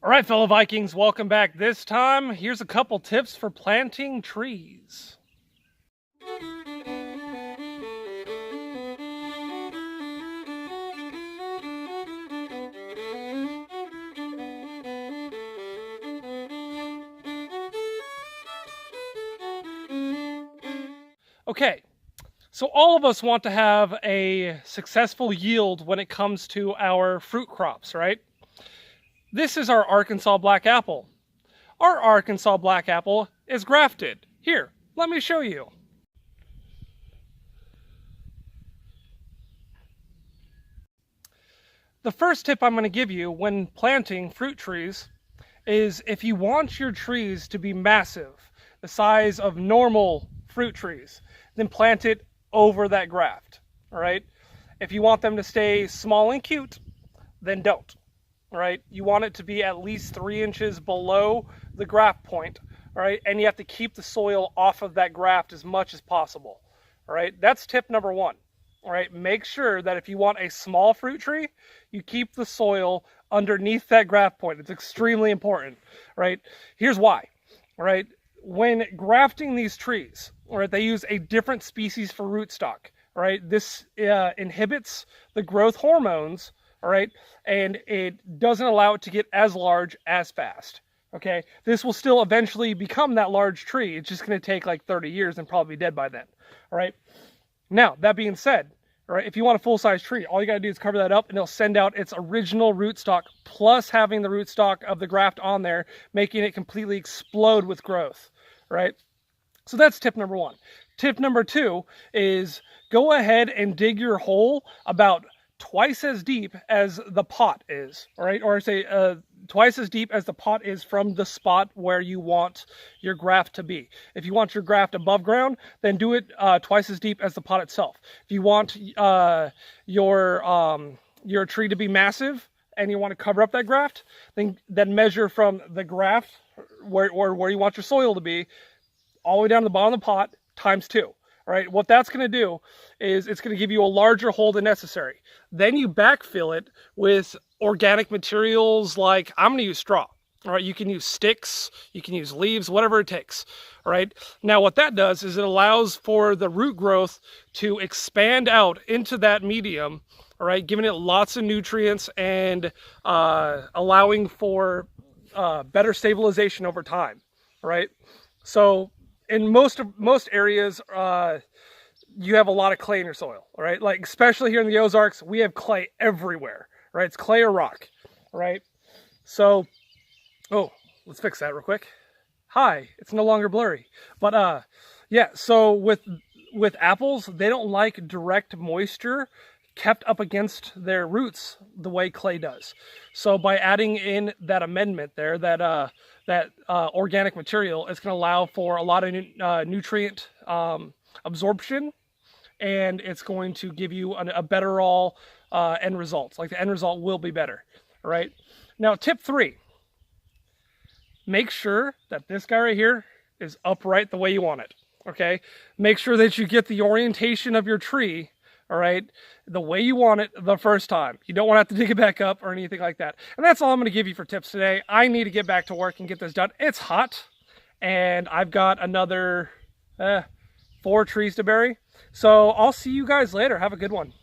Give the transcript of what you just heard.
All right, fellow Vikings, welcome back. This time, here's a couple tips for planting trees. Okay, so all of us want to have a successful yield when it comes to our fruit crops, right? This is our Arkansas black apple. Our Arkansas black apple is grafted. Here, let me show you. The first tip I'm going to give you when planting fruit trees is if you want your trees to be massive, the size of normal fruit trees, then plant it over that graft, all right? If you want them to stay small and cute, then don't. All right, you want it to be at least 3 inches below the graft point, all right, and you have to keep the soil off of that graft as much as possible, all right. That's tip number one, all right. Make sure that if you want a small fruit tree, you keep the soil underneath that graft point. It's extremely important, right? Here's why, all right. When grafting these trees, all right, they use a different species for rootstock, all right. This inhibits the growth hormones, all right, and it doesn't allow it to get as large as fast, okay? This will still eventually become that large tree. It's just going to take like 30 years and probably be dead by then, all right? Now, that being said, all right, if you want a full-size tree, all you got to do is cover that up, and it'll send out its original rootstock, plus having the rootstock of the graft on there, making it completely explode with growth, right? So that's tip number one. Tip number two is go ahead and dig your hole about twice as deep as the pot is, all right? Or say twice as deep as the pot is from the spot where you want your graft to be. If you want your graft above ground, then do it twice as deep as the pot itself. If you want your tree to be massive and you want to cover up that graft, then measure from the graft where you want your soil to be all the way down to the bottom of the pot times 2. All right, what that's going to do is it's going to give you a larger hole than necessary. Then you backfill it with organic materials like, I'm going to use straw. All right, you can use sticks, you can use leaves, whatever it takes. All right, now what that does is it allows for the root growth to expand out into that medium, all right, giving it lots of nutrients and allowing for better stabilization over time. All right, so in most areas, you have a lot of clay in your soil, all right? Like, especially here in the Ozarks, we have clay everywhere, right? It's clay or rock, right? So, oh, let's fix that real quick. Hi, it's no longer blurry. But, yeah, so with apples, they don't like direct moisture kept up against their roots the way clay does. So by adding in that amendment there, that organic material, it's going to allow for a lot of nutrient absorption, and it's going to give you a better end result. Like, the end result will be better, all right? Now, tip 3, make sure that this guy right here is upright the way you want it, okay? Make sure that you get the orientation of your tree, all right, the way you want it the first time. You don't want to have to dig it back up or anything like that. And that's all I'm going to give you for tips today. I need to get back to work and get this done. It's hot, and I've got another 4 trees to bury. So I'll see you guys later. Have a good one.